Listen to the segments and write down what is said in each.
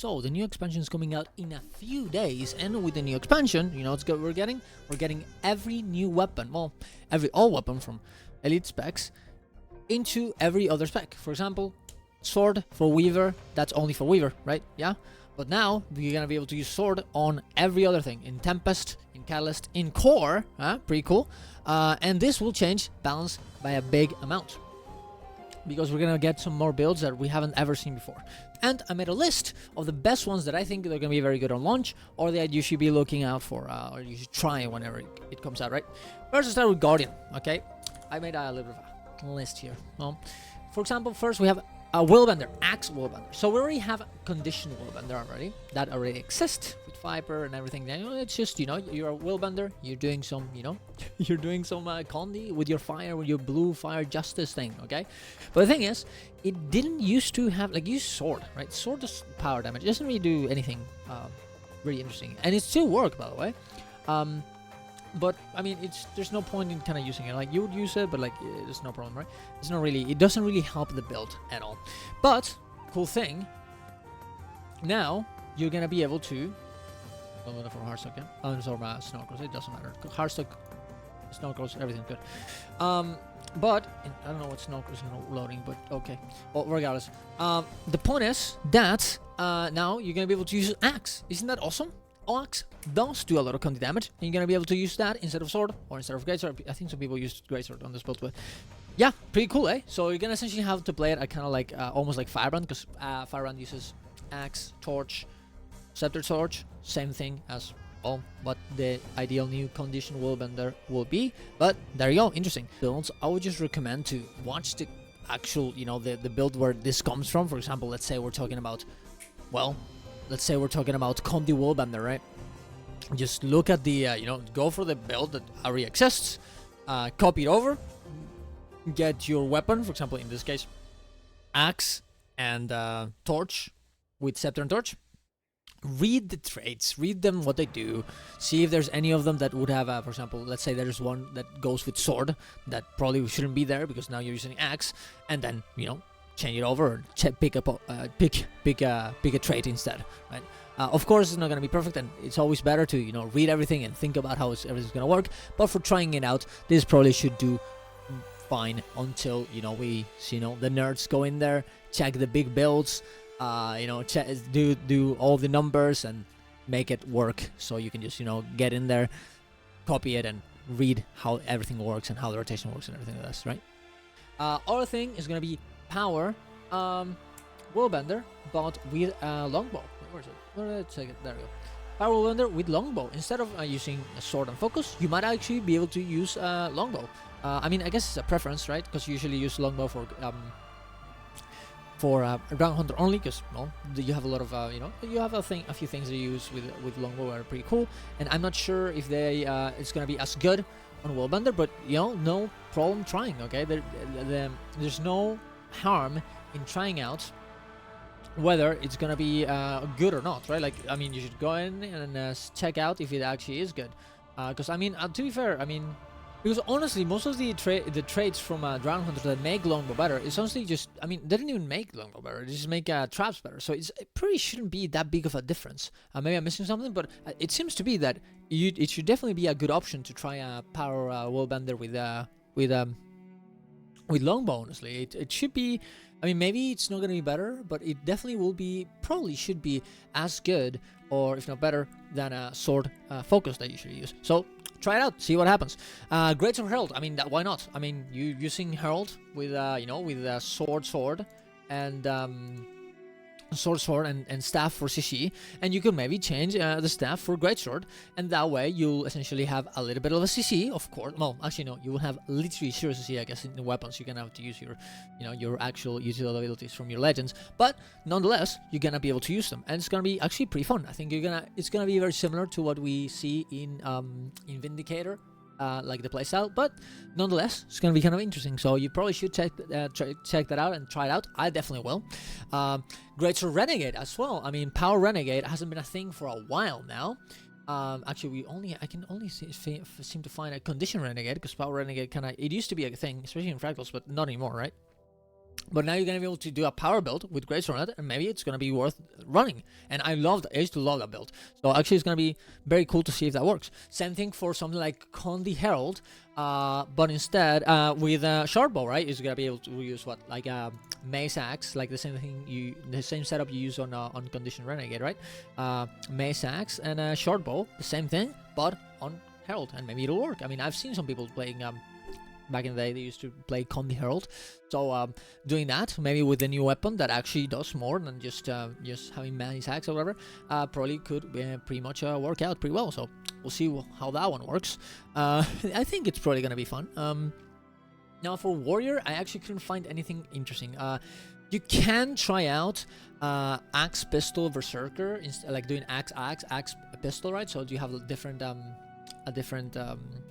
So the new expansion is coming out in a few days, and with the new expansion, you know what's good we're getting every new weapon, well, all weapon from elite specs into every other spec. For example, sword for Weaver, that's only for Weaver, right? Yeah. But now you're gonna be able to use sword on every other thing, in Tempest, in Catalyst, in Core, pretty cool. And this will change balance by a big amount, because we're gonna get some more builds that we haven't ever seen before. And I made a list of the best ones that I think they're gonna be very good on launch, or that you should be looking out for, or you should try whenever it comes out, right? First, let's start with Guardian, okay? I made a little bit of a list here. For example, first we have a Willbender, Axe Willbender. So we already have conditioned Willbender already, that already exists with Viper and everything. Then it's just, you know, you're a Willbender, you're doing some, you know, you're doing some Condi with your fire, with your blue fire justice thing, okay? But the thing is, it didn't used to have, like, use sword, right? Sword does power damage, it doesn't really do anything really interesting, and it still works, by the way. But I mean, there's no point in kind of using it. Like, you would use it, but like, there's no problem, right? It doesn't really help the build at all. But cool thing, now you're gonna be able to. I'm gonna from Heartstock, yeah. I'm sorry, Snorkels. It doesn't matter. Heartstock, Snorkels, everything's good. But I don't know what Snorkels is loading, but okay. Well, regardless, the point is that now you're gonna be able to use Axe. Isn't that awesome? Axe does do a lot of Condi damage, and you're gonna be able to use that instead of sword or instead of greatsword. I think some people use greatsword on this build, but yeah, pretty cool, eh? So you're gonna essentially have to play it kind of like almost like Firebrand, because Firebrand uses Axe, Torch, Scepter Torch, same thing as what the ideal new condition Willbender will be. But there you go, interesting builds. I would just recommend to watch the actual, you know, the build where this comes from. For example, let's say we're talking about, well, Condi Willbender, right? Just look at the, you know, go for the build that already exists, copy it over, get your weapon, for example, in this case, Axe and Torch with Scepter and Torch. Read the traits, read them, what they do, see if there's any of them that would have, for example, let's say there's one that goes with sword, that probably shouldn't be there because now you're using Axe, and then, you know, change it over, pick a trait instead, right? Of course, it's not going to be perfect, and it's always better to, you know, read everything and think about how everything's going to work. But for trying it out, this probably should do fine until, you know, we see, you know, the nerds go in there, check the big builds, you know, do all the numbers and make it work. So you can just, you know, get in there, copy it, and read how everything works and how the rotation works and everything like this, right? Other thing is going to be Power Willbender, but with longbow. Where is it? Let's take it. There we go. Power Willbender with longbow. Instead of using a sword and focus, you might actually be able to use longbow. I mean, I guess it's a preference, right? Because you usually use longbow for Ground Hunter only, because, well, you have a lot of you know, you have a few things that you use with longbow that are pretty cool. And I'm not sure if they it's gonna be as good on Willbender, but, you know, no problem trying. Okay, there's no harm in trying out whether it's gonna be good or not, right? Like, I mean, you should go in and check out if it actually is good, because I mean, to be fair, I mean, because honestly, most of the traits from Drown Hunters that make longbow better is honestly just, I mean, they didn't even make longbow better, they just make traps better, so it pretty shouldn't be that big of a difference. Maybe I'm missing something, but it seems to be that it should definitely be a good option to try a Power Willbender with longbow. Honestly, it should be. I mean, maybe it's not gonna be better, but it definitely will be. Probably should be as good, or if not better, than a sword focus that you should use. So try it out, see what happens. Greatsword Herald. I mean, why not? I mean, you using Herald with you know, with sword and sword and staff for CC, and you could maybe change the staff for greatsword, and that way you'll essentially have a little bit of a CC, of course. Well, actually no, you will have literally 0 CC, I guess, in the weapons. You're gonna have to use your, you know, your actual utility abilities from your legends, but nonetheless, you're gonna be able to use them, and it's gonna be actually pretty fun. I think it's gonna be very similar to what we see in Vindicator. Like the playstyle, but nonetheless, it's gonna be kind of interesting. So you probably should check that out and try it out. I definitely will. Greatsword Renegade as well. I mean, Power Renegade hasn't been a thing for a while now. Actually, I can only seem to find a Condition Renegade, because Power Renegade it used to be a thing, especially in Fractals, but not anymore, right? But now you're gonna be able to do a power build with Greatsword on it, and maybe it's gonna be worth running. And I used to love that build. So actually, it's gonna be very cool to see if that works. Same thing for something like Condi Herald, but instead with Shortbow, right? Is gonna be able to use what, like Mace Axe, like the same setup you use on Condition Renegade, right? Mace Axe and Shortbow, the same thing, but on Herald, and maybe it'll work. I mean, I've seen some people playing. Back in the day, they used to play Condi Herald, so doing that maybe with a new weapon that actually does more than just having Mace Axe or whatever, probably could pretty much work out pretty well. So we'll see how that one works. I think it's probably gonna be fun. Now for Warrior, I actually couldn't find anything interesting. You can try out Axe Pistol Berserker, like doing Axe Pistol, right? So you have a different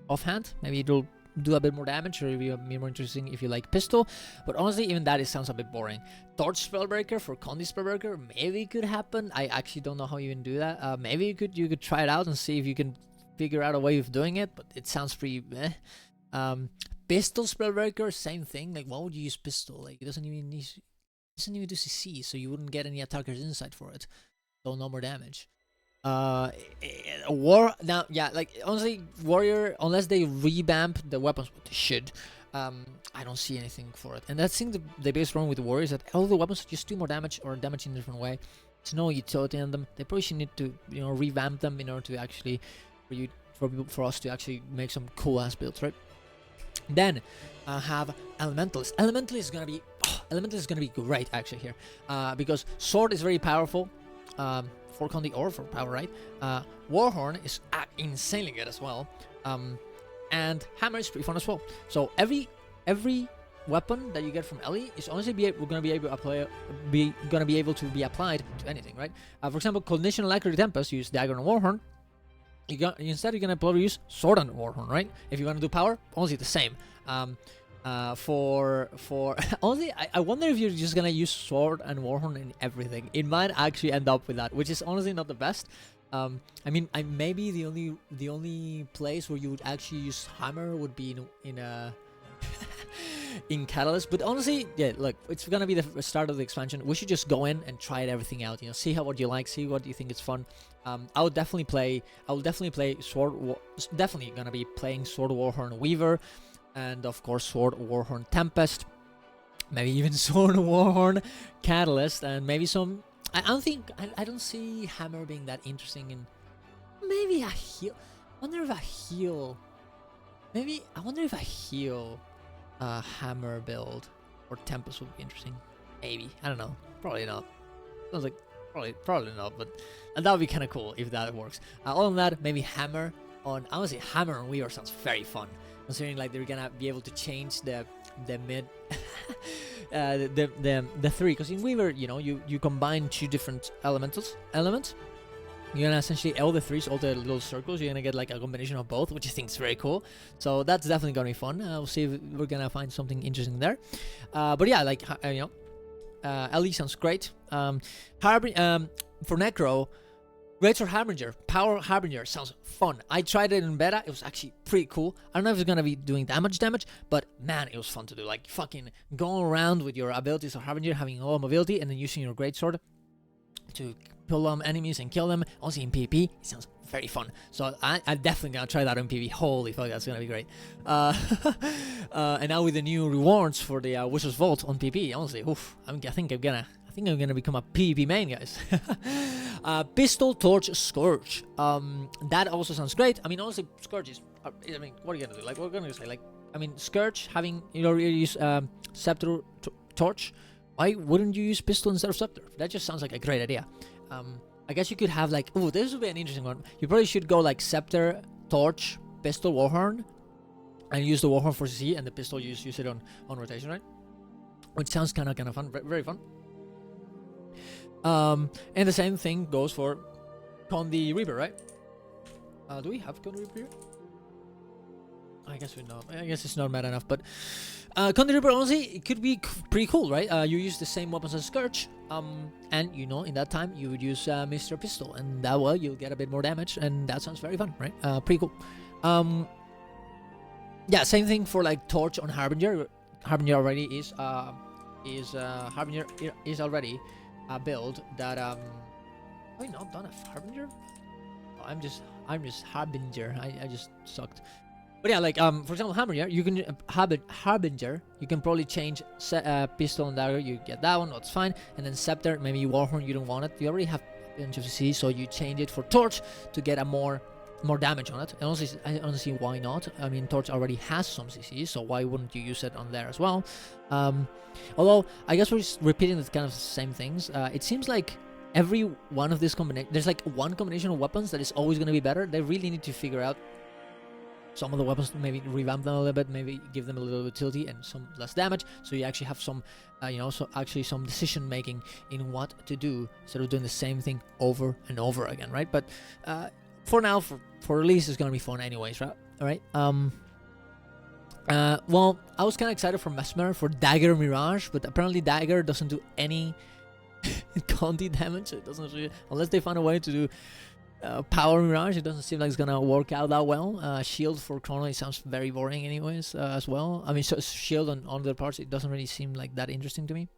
offhand. Maybe it'll do a bit more damage, or it'll be more interesting if you like pistol. But honestly, even that sounds a bit boring. Torch Spellbreaker for Condi Spellbreaker maybe could happen. I actually don't know how you even do that. Maybe you could try it out and see if you can figure out a way of doing it, but it sounds pretty Pistol Spellbreaker, same thing. Like, why would you use pistol? Like, it doesn't even do CC, so you wouldn't get any attacker's insight for it, so no more damage. Now, yeah, like honestly, Warrior, unless they revamp the weapons, what they should, I don't see anything for it. And that's the biggest problem with the Warriors, that all the weapons just do more damage, or damage in a different way. There's no utility in them. They probably should need to, revamp them in order to actually for us to actually make some cool ass builds, right? Then have Elementalist. Elementalist is gonna be great actually here, because Sword is very powerful. For Condi or for power, right? Warhorn is insanely good as well, and Hammer is pretty fun as well. So every weapon that you get from Ellie is honestly gonna be able to be applied to anything, right? For example, Conditional Accuracy Tempest, use Dagger and Warhorn. Instead, you're gonna probably use Sword and Warhorn, right? If you want to do power, honestly the same. For honestly, I wonder if you're just gonna use Sword and Warhorn in everything. It might actually end up with that, which is honestly not the best. I mean, maybe the only place where you would actually use Hammer would be in in Catalyst. But honestly, yeah, look, it's gonna be the start of the expansion. We should just go in and try everything out. See what you like, see what you think is fun. I will definitely play Sword. Definitely gonna be playing Sword Warhorn Weaver. And of course, Sword Warhorn Tempest, maybe even Sword Warhorn Catalyst, and maybe some. I don't see Hammer being that interesting. In maybe a heal. I wonder if a heal Hammer build or Tempest would be interesting. Maybe, I don't know. Probably not. Sounds like probably not. But that would be kind of cool if that works. Other than that, maybe Hammer on. Honestly, Hammer on Weaver sounds very fun. Considering like they're gonna be able to change the mid the three, because in Weaver, you combine two different elements. You're gonna essentially all the threes, all the little circles. You're gonna get like a combination of both, which I think is very cool. So that's definitely gonna be fun. We'll see if we're gonna find something interesting there. But yeah, like Ellie sounds great. For Necro, Greatsword Harbinger, Power Harbinger sounds fun. I tried it in beta, it was actually pretty cool. I don't know if it's gonna be doing damage, but man, it was fun to do. Like fucking going around with your abilities of Harbinger, having all mobility, and then using your Greatsword to pull on enemies and kill them. Also in PvP, it sounds very fun. So I'm definitely gonna try that in PvP. Holy fuck, that's gonna be great. And now with the new rewards for the Wizard's Vault on PvP, honestly, oof, I think I'm gonna become a PvP main, guys. Pistol Torch Scourge. That also sounds great. I mean, honestly, Scourge is. I mean, what are you gonna do? Like, what are gonna say? Like, I mean, Scourge having you use Scepter Torch. Why wouldn't you use Pistol instead of Scepter? That just sounds like a great idea. I guess you could have like, oh, this would be an interesting one. You probably should go like Scepter, Torch, Pistol, Warhorn, and use the Warhorn for CC, and the Pistol use it on rotation, right? Which sounds kind of fun, very fun. And the same thing goes for Condi Reaper, right? Do we have Condi Reaper here? I guess we don't. I guess it's not mad enough, but Condi Reaper, honestly, it could be pretty cool, right? You use the same weapons as Scourge, and in that time you would use Mr. Pistol, and that way you'll get a bit more damage, and that sounds very fun, right? Pretty cool. Yeah, same thing for like Torch on Harbinger. Harbinger already is is Harbinger is already a build that have I not done a Harbinger? Oh, I'm just Harbinger. I just sucked. But yeah, like for example, Harbinger, you can Harbinger. You can probably change pistol and dagger. You get that one, that's fine. And then scepter, maybe Warhorn, you don't want it. You already have a bunch of CC, so you change it for torch to get a more damage on it. And honestly, I don't see why not. I mean, torch already has some CC, so why wouldn't you use it on there as well? Although I guess we're just repeating the kind of same things. It seems like every one of these combinations, there's like one combination of weapons that is always going to be better. They really need to figure out some of the weapons, maybe revamp them a little bit, maybe give them a little utility and some less damage, so you actually have some, so actually some decision making in what to do instead of doing the same thing over and over again, right? But for now, for release, it's gonna be fun anyways, right? All right. Well, I was kind of excited for Mesmer for Dagger Mirage, but apparently Dagger doesn't do any Conti damage. So it doesn't really, unless they find a way to do Power Mirage. It doesn't seem like it's gonna work out that well. Shield for Chrono, it sounds very boring anyways as well. I mean, so Shield on other parts, it doesn't really seem like that interesting to me.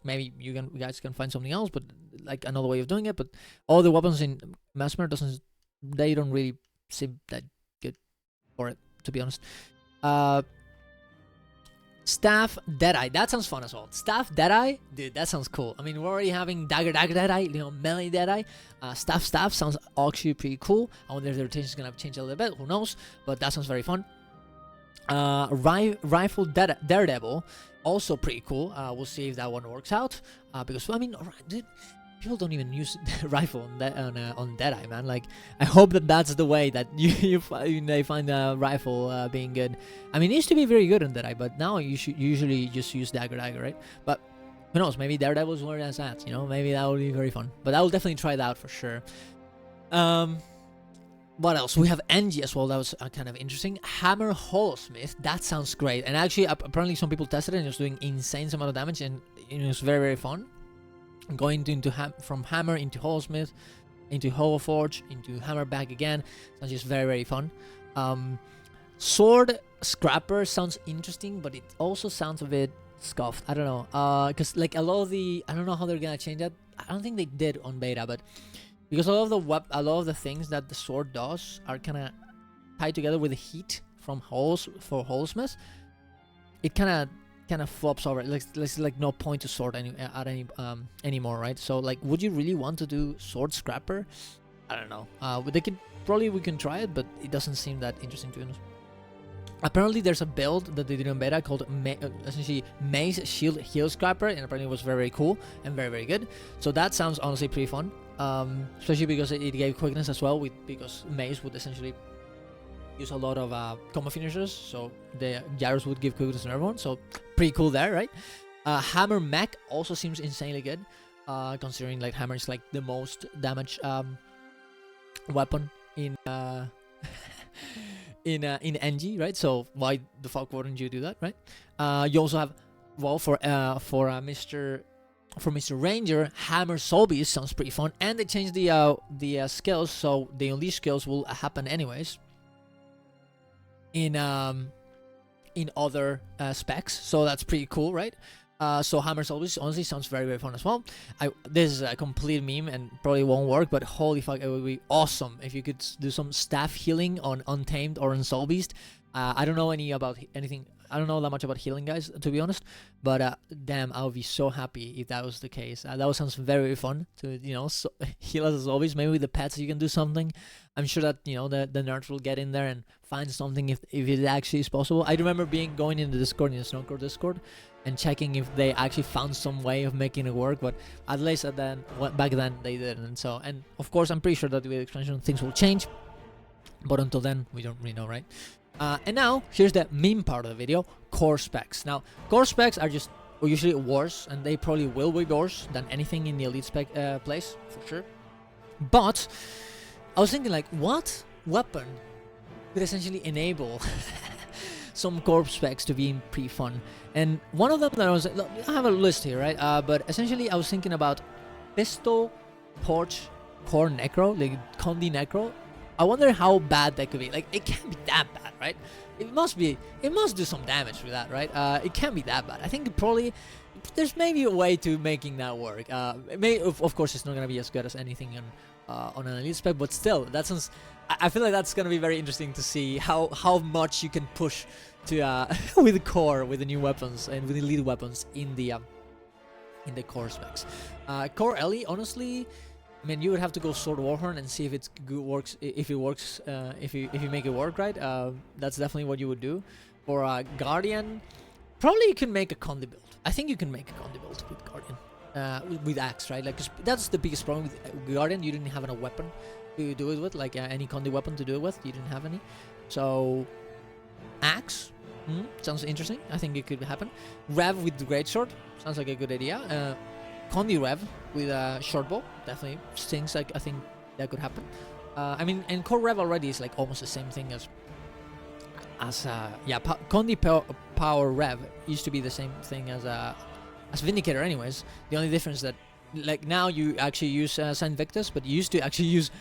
Maybe you guys can find something else, but like another way of doing it. But all the weapons in Mesmer they don't really seem that good for it, to be honest. Staff Deadeye, that sounds fun as well. Staff Deadeye, dude, that sounds cool. I mean, we're already having Dagger Deadeye, melee Deadeye. Staff sounds actually pretty cool. I wonder if the rotation is gonna change a little bit. Who knows? But that sounds very fun. Rifle Daredevil, also pretty cool. We'll see if that one works out. Because I mean, dude, people don't even use rifle on Deadeye, man. Like, I hope that's the way that they find the rifle being good. I mean, it used to be very good on Deadeye, but now you should usually just use dagger, right? But who knows? Maybe Daredevil is where that's at. Maybe that would be very fun. But I will definitely try that out for sure. What else? We have NG as well. That was kind of interesting. Hammer Holosmith. That sounds great. And actually, apparently, some people tested it and it was doing insane amount of damage, and it was very, very fun. Going from Hammer into Holosmith, into Holoforge, into Hammer back again. Sounds just very, very fun. Sword Scrapper sounds interesting, but it also sounds a bit scuffed. I don't know. Because like a lot of the, I don't know how they're gonna change that. I don't think they did on beta, but because a lot of the things that the sword does are kind of tied together with the heat from Holosmith, it kind of flops over. Like no point to sword anymore, right? So like, would you really want to do Sword Scrapper? I don't know. We can try it, but it doesn't seem that interesting to us. Apparently, there's a build that they did in beta called essentially Maze Shield Heal Scrapper, and apparently it was very, very cool and very, very good. So that sounds honestly pretty fun, especially because it gave quickness as well. Because Maze would essentially use a lot of combo finishers, so the gyros would give quickness to everyone. So pretty cool there, right? Hammer Mech also seems insanely good, considering like Hammer is like the most damage weapon in in NG, right? So why the fuck wouldn't you do that, right? You also have, well, for Mr. Ranger, Hammer Soul Beast sounds pretty fun, and they changed the skills, so the unleash skills will happen anyways in other specs, so that's pretty cool, right? So Hammer Soul Beast honestly sounds very, very fun as well. This is a complete meme and probably won't work, but holy fuck, it would be awesome if you could do some staff healing on Untamed or on Soul Beast. I don't know anything. I don't know that much about healing, guys, to be honest. But damn, I would be so happy if that was the case. That sounds very, very fun to heal us as always. Maybe with the pets you can do something. I'm sure that the nerds will get in there and find something if it actually is possible. I remember going in the Discord, in the Snowcore Discord, and checking if they actually found some way of making it work. But at least back then they didn't. And of course, I'm pretty sure that with expansion things will change. But until then, we don't really know, right? And now, here's the meme part of the video, core specs. Now, core specs are just usually worse, and they probably will be worse than anything in the elite spec place, for sure. But I was thinking, like, what weapon could essentially enable some core specs to be pretty fun? And one of them that I have a list here, right? But essentially, I was thinking about Pistol, Torch, Core Necro, like Condi Necro. I wonder how bad that could be. Like, it can't be that bad, right? It must do some damage with that, right? It can't be that bad. I think it probably there's maybe a way to making that work. Of course, it's not gonna be as good as anything on an elite spec, but still, that sounds. I feel like that's gonna be very interesting to see how much you can push to with core, with the new weapons and with elite weapons in the core specs. Core Ellie, honestly, I mean, you would have to go Sword Warhorn and see if it's good works. If it works, if you make it work right, that's definitely what you would do. For Guardian, probably you can make a Condi build. I think you can make a Condi build with Guardian, with Axe, right? Like, 'cause that's the biggest problem with Guardian. You didn't have a weapon to do it with, like any Condi weapon to do it with. You didn't have any, so Axe sounds interesting. I think it could happen. Rev with the Greatsword sounds like a good idea. Condi Rev with a short bow definitely things like I think that could happen. I mean, and Core Rev already is like almost the same thing as Condi Power Rev used to be the same thing as Vindicator, anyways. The only difference that like now you actually use Saint Victus, but you used to actually use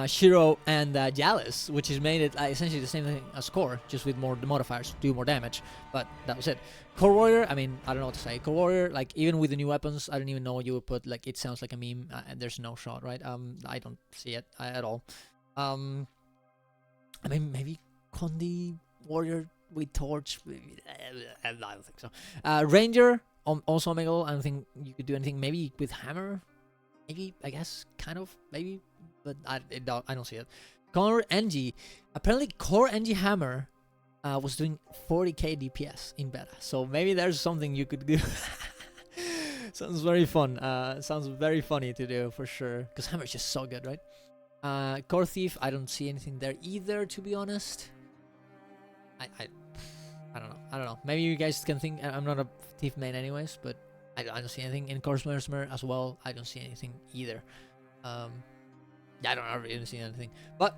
Shiro and Jalis, which has made it essentially the same thing as Core, just with more modifiers, do more damage. But that was it. Core Warrior, I mean, I don't know what to say. Core Warrior, like even with the new weapons, I don't even know what you would put. Like it sounds like a meme, and there's no shot, right? I don't see it at all. I mean, maybe Condi Warrior with Torch. I don't think so. Ranger, also Omega. I don't think you could do anything. Maybe with Hammer. Maybe, I guess, kind of, maybe, but I don't see it. Core NG, apparently Core NG Hammer was doing 40k DPS in beta, so maybe there's something you could do. Sounds very fun. Sounds very funny to do for sure, because Hammer is just so good, right? Core Thief, I don't see anything there either, to be honest. I don't know. Maybe you guys can think. I'm not a Thief main anyways, but I don't see anything. In Core Mesmer as well, I don't see anything either. Yeah, I don't really see anything. But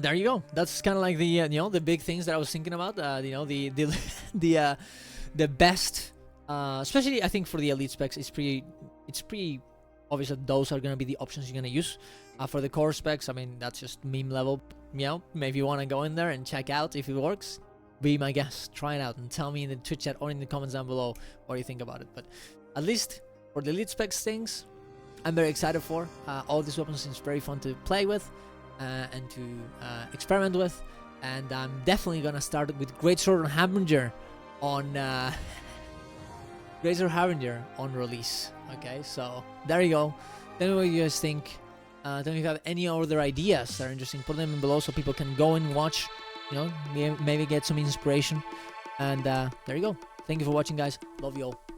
there you go. That's kind of like the the big things that I was thinking about. The best, especially I think for the elite specs, it's pretty obvious that those are gonna be the options you're gonna use. For the core specs, I mean, that's just meme level. Maybe you wanna go in there and check out if it works. Be my guest, try it out, and tell me in the Twitch chat or in the comments down below what you think about it. But at least for the elite specs things, I'm very excited for. All these weapons seems very fun to play with and to experiment with, and I'm definitely gonna start with Greatsword and Harbinger on Greatsword Harbinger on release. Okay, so there you go. Tell me what you guys think. Tell me if you have any other ideas that are interesting. Put them in below so people can go and watch. Maybe get some inspiration. And there you go. Thank you for watching, guys. Love you all.